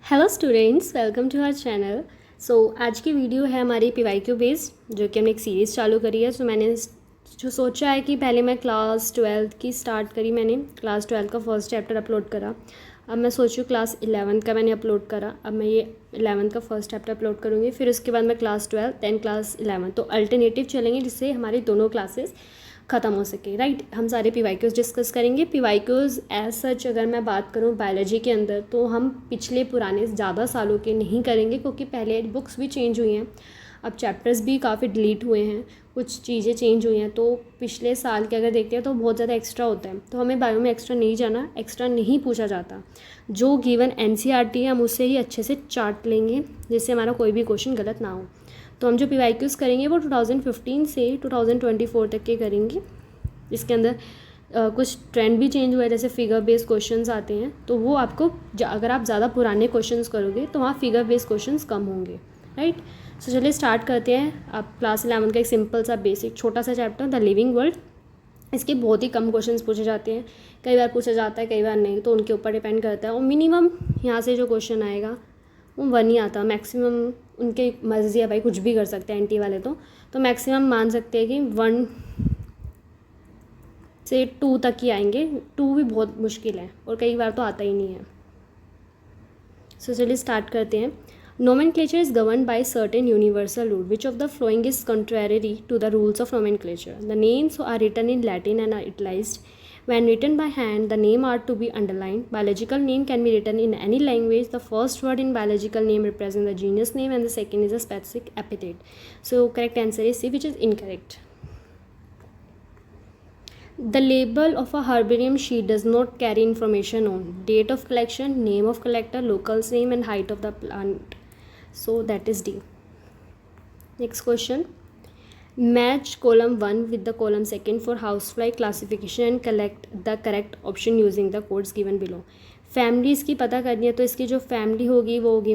Hello students, welcome to our channel. आज की video है हमारी PYQ बेस्ड, जो कि हमने एक सीरीज़ चालू करी है। मैंने जो सोचा है कि पहले मैं क्लास 12 की स्टार्ट करी, मैंने क्लास 12 का फर्स्ट चैप्टर अपलोड करा। अब मैं सोच रही हूँ क्लास 11 का मैंने अपलोड करा, अब मैं ये 11 का फर्स्ट चैप्टर अपलोड करूँगी। फिर उसके बाद मैं क्लास 12 दैन क्लास 11, तो अल्टरनेटिव चलेंगे जिससे हमारी दोनों क्लासेस ख़त्म हो सके। राइट, हम सारे PYQs डिस्कस करेंगे। PYQs एज सच अगर मैं बात करूँ बायोलॉजी के अंदर, तो हम पिछले पुराने ज़्यादा सालों के नहीं करेंगे, क्योंकि पहले बुक्स भी चेंज हुई हैं, अब चैप्टर्स भी काफ़ी डिलीट हुए हैं, कुछ चीज़ें चेंज हुई हैं। तो पिछले साल के अगर देखते हैं तो बहुत ज़्यादा एक्स्ट्रा होता है, तो हमें बायो में एक्स्ट्रा नहीं जाना, एक्स्ट्रा नहीं पूछा जाता। जो गिवन NCERT है हम उससे ही अच्छे से चार्ट लेंगे, जिससे हमारा कोई भी क्वेश्चन गलत ना हो। तो हम जो PYQs करेंगे वो 2015 से 2024 तक के करेंगे। इसके अंदर कुछ ट्रेंड भी चेंज हुआ है, जैसे फिगर बेस्ड क्वेश्चंस आते हैं, तो वो आपको अगर आप ज़्यादा पुराने क्वेश्चंस करोगे तो वहाँ फिगर बेस्ड क्वेश्चंस कम होंगे। राइट, सो चलिए स्टार्ट करते हैं। आप क्लास 11 का एक सिंपल सा बेसिक छोटा सा चैप्टर द लिविंग वर्ल्ड, इसके बहुत ही कम क्वेश्चंस पूछे जाते हैं, कई बार पूछा जाता है कई बार नहीं, तो उनके ऊपर डिपेंड करता है। और मिनिमम यहाँ से जो क्वेश्चन आएगा वो 1 ही आता, मैक्सिमम उनके मर्जी है, भाई कुछ भी कर सकते हैं NT वाले। तो मैक्सिमम मान सकते हैं कि 1 से 2 तक ही आएंगे। 2 भी बहुत मुश्किल है और कई बार तो आता ही नहीं है। सो चलिए स्टार्ट करते हैं। Nomenclature is governed by certain universal rule. Which of the following is contrary to the rules of nomenclature? The names are written in Latin and are italicized. When written by hand, the name are to be underlined. Biological name can be written in any language. The first word in biological name represents the genus name and the second is a specific epithet. So correct answer is C, which is incorrect. The label of a herbarium sheet does not carry information on date of collection, name of collector, local's name and height of the plant. So that is D. Next question. Match column 1 with the column 2 for housefly classification and collect the correct option using the codes given below. Families की पता करनी है, तो इसकी जो family होगी वो होगी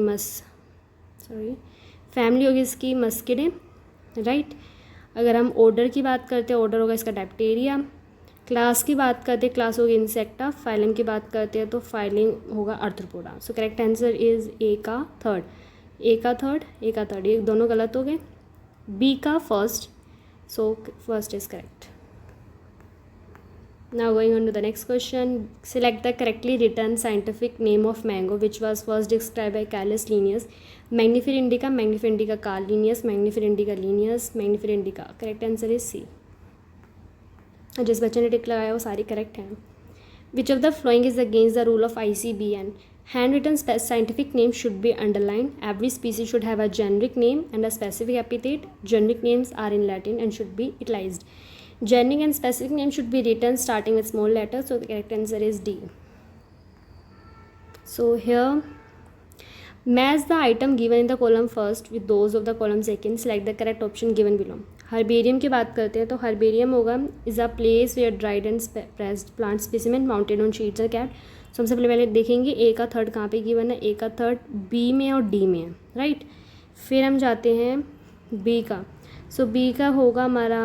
फैमिली होगी इसकी मस्किडे। राइट, अगर हम ऑर्डर की बात करते हैं, ऑर्डर होगा इसका डायप्टेरिया। क्लास की बात करते हैं, क्लास होगी इंसेक्टा। फाइलम की बात करते हैं तो फाइलिंग होगा arthropoda. So correct answer is A का थर्ड, ये दोनों गलत हो गए। बी का first, so first is correct. Now going on to the next question. Select the correctly written scientific name of mango which was first describe by Carolus Linnaeus. Mangifera indica Carl Linnaeus, Mangifera indica Linnaeus, Mangifera indica. Correct answer is C. जिस बच्चे ने tick लगाया वो सारी correct हैं। Which of the following is against the rule of ICBN? Handwritten scientific name should be underlined. Every species should have a generic name and a specific epithet. Generic names are in Latin and should be italicized. Generic and specific name should be written starting with small letters. So the correct answer is D. So here, match the item given in the column first with those of the column second. Select the correct option given below. Herbarium की बात करते हैं, तो herbarium होगा is a place where dried and pressed plant specimen mounted on sheets of card. सबसे पहले देखेंगे ए का थर्ड कहाँ पे गिवन है। ए का थर्ड बी में और डी में है। राइट, फिर हम जाते हैं बी का। सो बी का होगा हमारा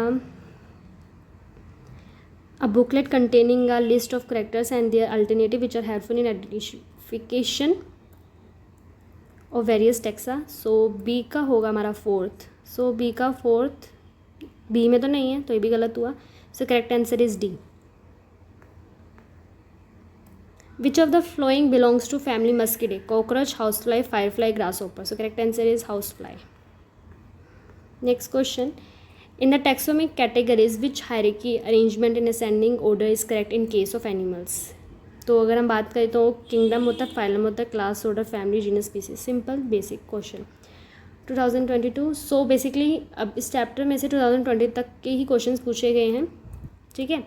a booklet containing a list of characters and their alternative which are helpful in identification of various taxa. So B का होगा हमारा फोर्थ। सो बी का फोर्थ, बी में तो नहीं है तो ये भी गलत हुआ। So correct answer is D. Which of the following belongs to family Muscidae? Cockroach, house fly, fire fly, grass hopper. So correct answer is house fly. Next question. In the taxonomic categories which hierarchy arrangement in ascending order is correct in case of animals? तो अगर हम बात करें तो kingdom होता है, phylum होता है, class, order, family, genus, species. Simple basic question 2022। So basically अब इस चैप्टर में से 2020 तक के ही क्वेश्चंस पूछे गए हैं। ठीक है,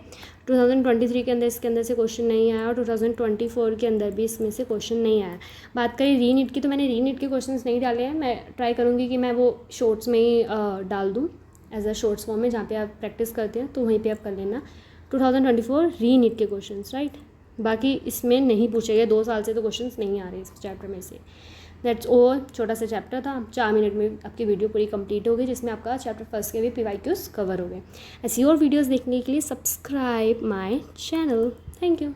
2023 के अंदर इसके अंदर से क्वेश्चन नहीं आया और 2024 के अंदर भी इसमें से क्वेश्चन नहीं आया। बात करें रीनीट की, तो मैंने रीनीट के क्वेश्चंस नहीं डाले हैं। मैं ट्राई करूँगी कि मैं वो शॉर्ट्स में ही डाल दूँ एज अ शॉर्ट्स फॉर्म में, जहाँ पे आप प्रैक्टिस करते हैं तो वहीं पे आप कर लेना 2024 रीनीट के क्वेश्चंस। राइट, बाकी इसमें नहीं पूछे गए, 2 साल से तो क्वेश्चंस नहीं आ रहे इस चैप्टर में से। That's all. छोटा सा चैप्टर था, 4 मिनट में आपकी वीडियो पूरी कंप्लीट हो गई, जिसमें आपका चैप्टर फर्स्ट के भी PYQs कवर हो गए। ऐसी और वीडियोस देखने के लिए subscribe my channel. Thank you.